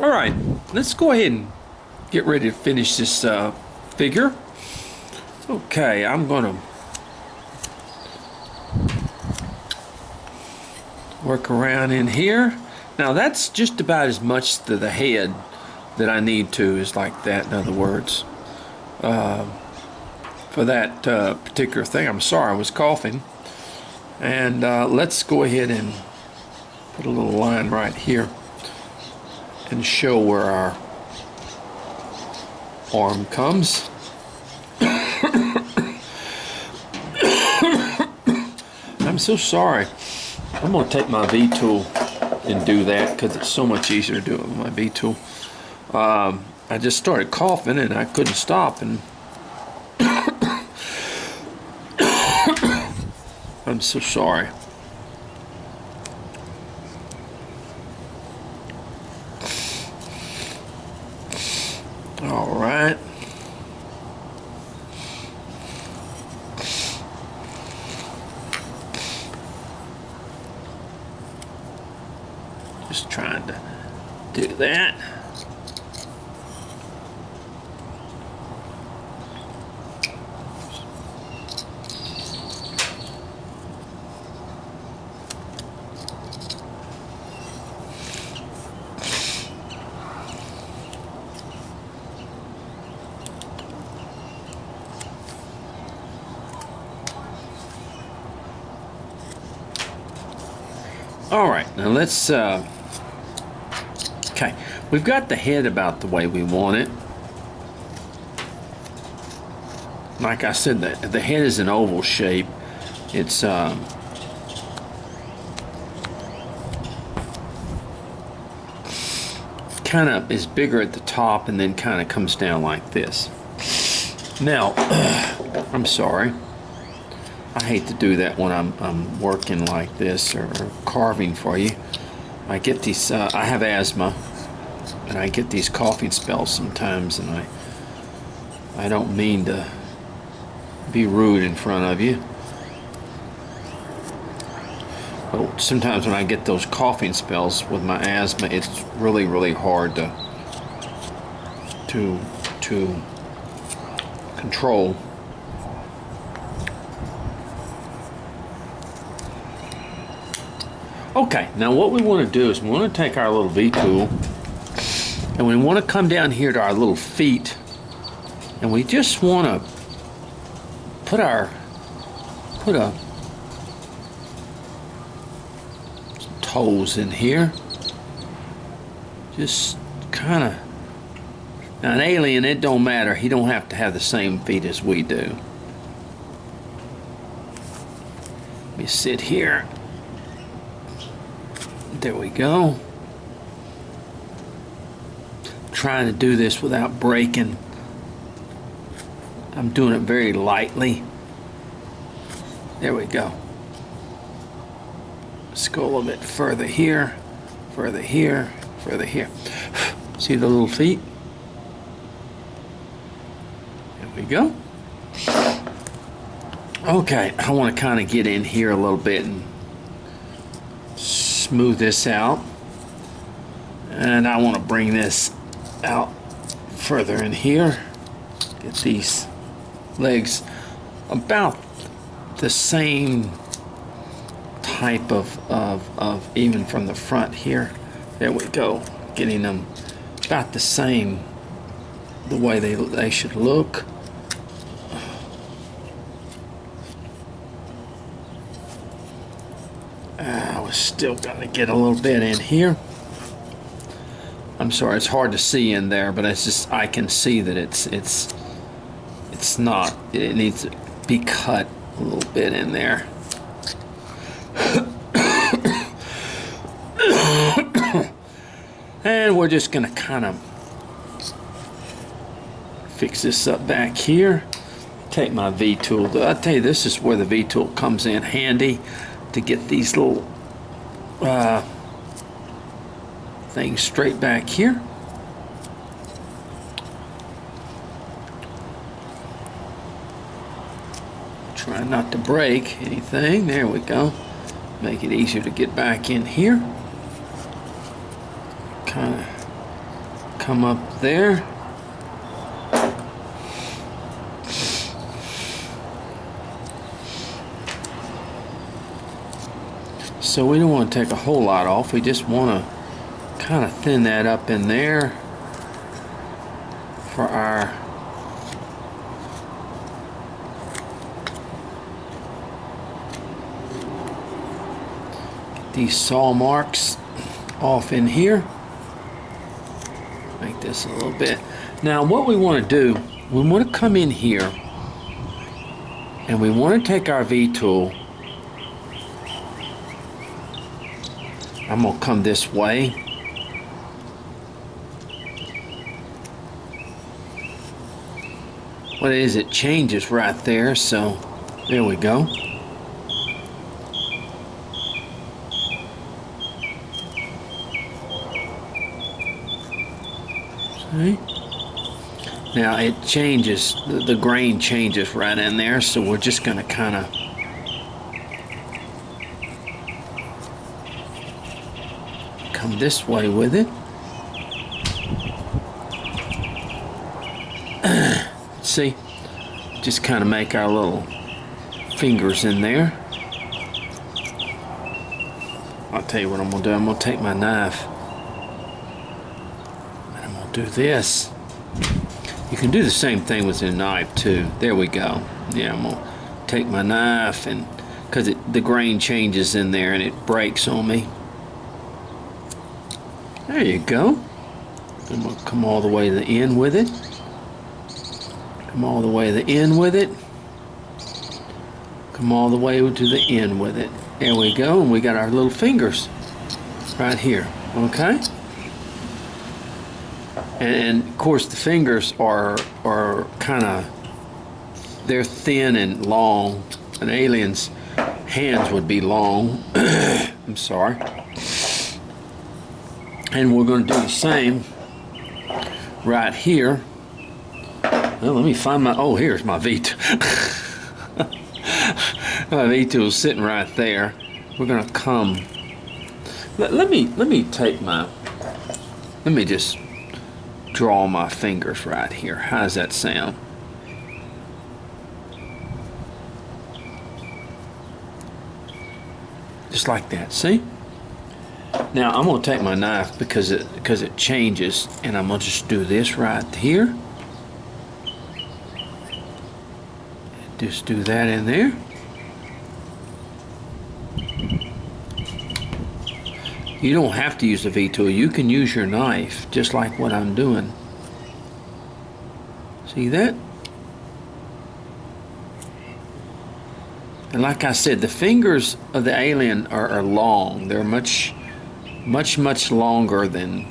All right, let's go ahead and get ready to finish this figure. Okay, I'm gonna work around in here. Now that's just about as much to the head that I need to, is like that, in other words. For that particular thing. I'm sorry, I was coughing. And let's go ahead and put a little line right here and show where our arm comes. I'm so sorry. I'm going to take my V-tool and do that because it's so much easier to do it with my V-tool. I just started coughing and I couldn't stop, and I'm so sorry. All right. Just trying to do that. All right, now let's, okay, we've got the head about the way we want it. Like I said, the head is an oval shape. It's, kind of is bigger at the top and then kind of comes down like this. Now, I'm sorry. I hate to do that when I'm working like this or carving for you. I get these, I have asthma, and I get these coughing spells sometimes, and I don't mean to be rude in front of you. But sometimes when I get those coughing spells with my asthma, it's really, really hard to control. Okay, now what we want to do is we want to take our little V-tool and we want to come down here to our little feet, and we just want to put some toes in here. Just kind of. Now an alien, it don't matter. He don't have to have the same feet as we do. Let me sit here. There we go. Trying to do this without breaking. I'm doing it very lightly. There we go. Let's go a little bit further here, further here, further here. See the little feet? There we go. Okay, I want to kind of get in here a little bit and smooth this out, and I want to bring this out further in here. Get these legs about the same type of even from the front here. There we go. Getting them about the same, the way they should look. Still got to get a little bit in here. I'm sorry, it's hard to see in there, but it's just, I can see that it's not, it needs to be cut a little bit in there. And we're just going to kind of fix this up back here. Take my V-tool. I'll tell you, this is where the V-tool comes in handy to get these little things straight back here. Try not to break anything. There we go. Make it easier to get back in here. Kind of come up there. So we don't want to take a whole lot off. We just want to kind of thin that up in there for our these saw marks off in here. Make this a little bit. Now what we want to do, we want to come in here and we want to take our V-tool. I'm going to come this way. What it is, it changes right there, so there we go. See? Now it changes, the grain changes right in there, so we're just going to kind of come this way with it. See, just kind of make our little fingers in there. I'll tell you what I'm gonna do. I'm gonna take my knife and I'm gonna do this. You can do the same thing with your knife too. There we go. Yeah, I'm gonna take my knife, and because the grain changes in there and it breaks on me. There you go. I'm going to come all the way to the end with it. Come all the way to the end with it. Come all the way to the end with it. There we go, and we got our little fingers right here. Okay? And of course the fingers are kind of, they're thin and long. An alien's hands would be long. I'm sorry. And we're going to do the same right here. Well, let me find my, oh, here's my V-tool. My V-tool is sitting right there. We're going to come, let me take my, let me just draw my fingers right here. How does that sound? Just like that, see? Now I'm going to take my knife because it changes, and I'm going to just do this right here. Just do that in there. You don't have to use the V-tool. You can use your knife, just like what I'm doing. See that? And like I said, the fingers of the alien are long. They're much longer than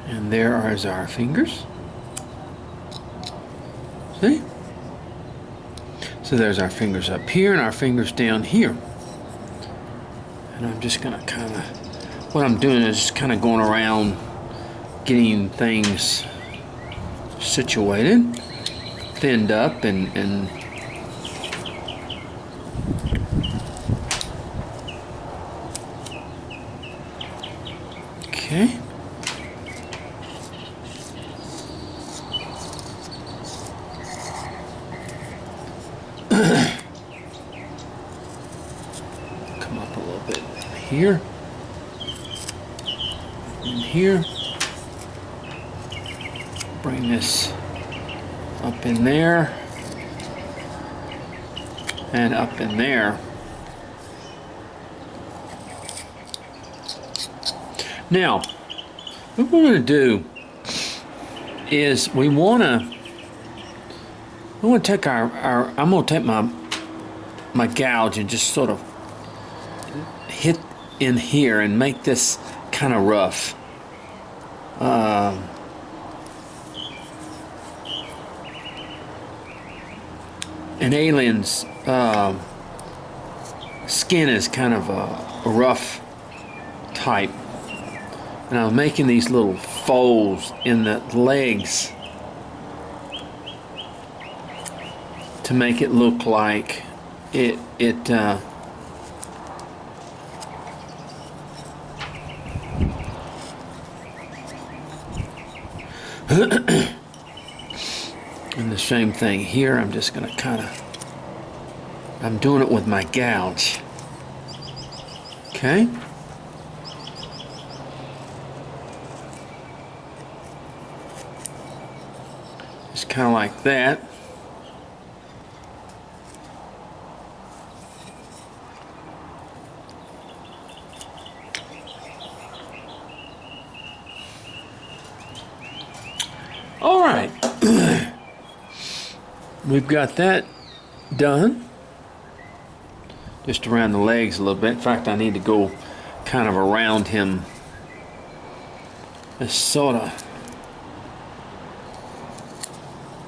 and there are our fingers. See? So there's our fingers up here and our fingers down here. And I'm just going to kind of, what I'm doing is just kind of going around getting things situated, thinned up, and okay. Come up a little bit here and here. Bring this up in there and up in there. Now, what we're going to do is we want to take our I'm going to take my gouge and just sort of hit in here and make this kind of rough. an alien's skin is kind of a rough type, and I'm making these little folds in the legs to make it look like it and the same thing here. I'm just gonna I'm doing it with my gouge. Okay. Just kind of like that. All right. We've got that done. Just around the legs a little bit. In fact, I need to go kind of around him. Just sort of.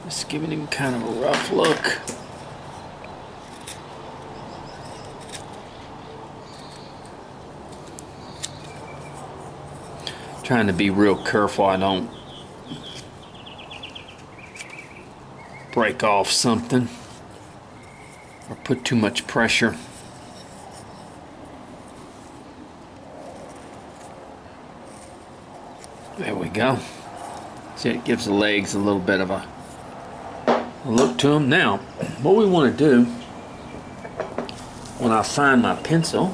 Just giving him kind of a rough look. Trying to be real careful I don't break off something or put too much pressure. There we go. See, it gives the legs a little bit of a look to them. Now, what we want to do when I find my pencil,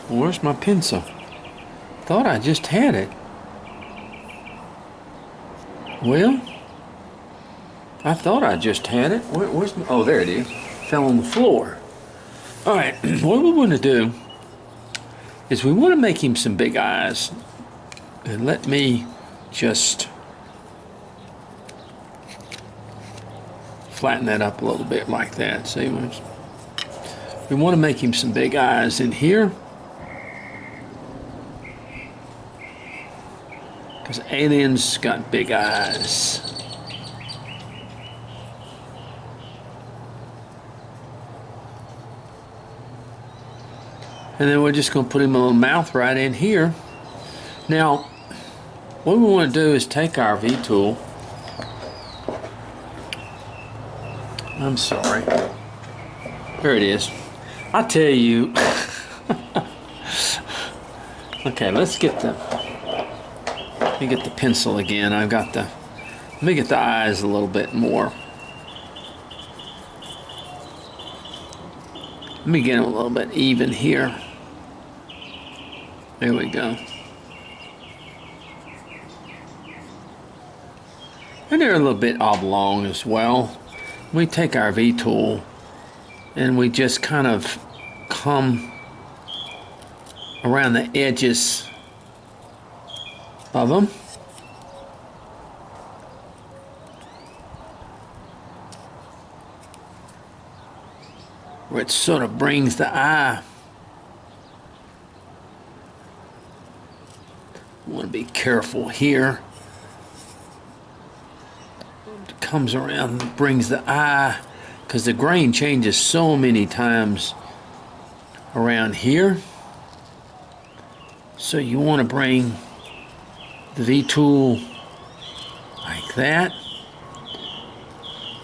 where's my pencil? Thought I just had it. Well, I thought I just had it. Where's my, oh, there it is. Fell on the floor. All right, what we want to do is we want to make him some big eyes. And let me just flatten that up a little bit like that. See, we want to make him some big eyes in here. Because aliens got big eyes. And then we're just going to put him a little mouth right in here. Now, what we want to do is take our V-tool. I'm sorry. There it is. I tell you. Okay, let me get the pencil again. Let me get the eyes a little bit more. Let me get them a little bit even here. There we go. And they're a little bit oblong as well. We take our V-tool and we just kind of come around the edges of them. Where it sort of brings the eye. I want to be careful here. It comes around, brings the eye, because the grain changes so many times around here. So you want to bring the V-tool like that.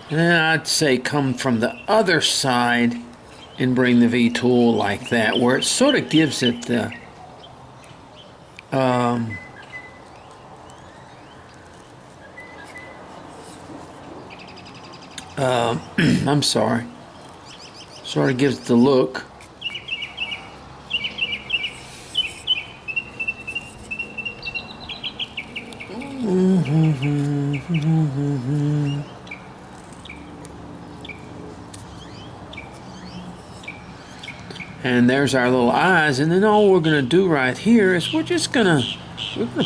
And then I'd say come from the other side and bring the V-tool like that, where it sort of gives it the I'm sorry, sort of gives it the look. And there's our little eyes, and then all we're gonna do right here is we're gonna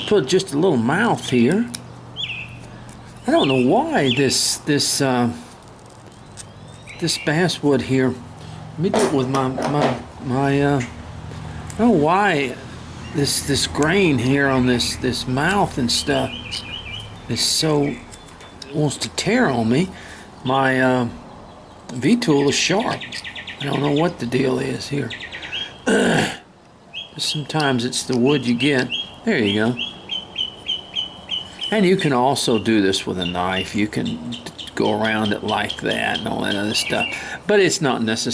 put just a little mouth here. I don't know why this basswood here. Let me do it with my I don't know why this grain here on this mouth and stuff is so, it wants to tear on me. My V-tool is sharp. I don't know what the deal is here. Sometimes it's the wood you get. There you go. And you can also do this with a knife. You can go around it like that and all that other stuff. But it's not necessary.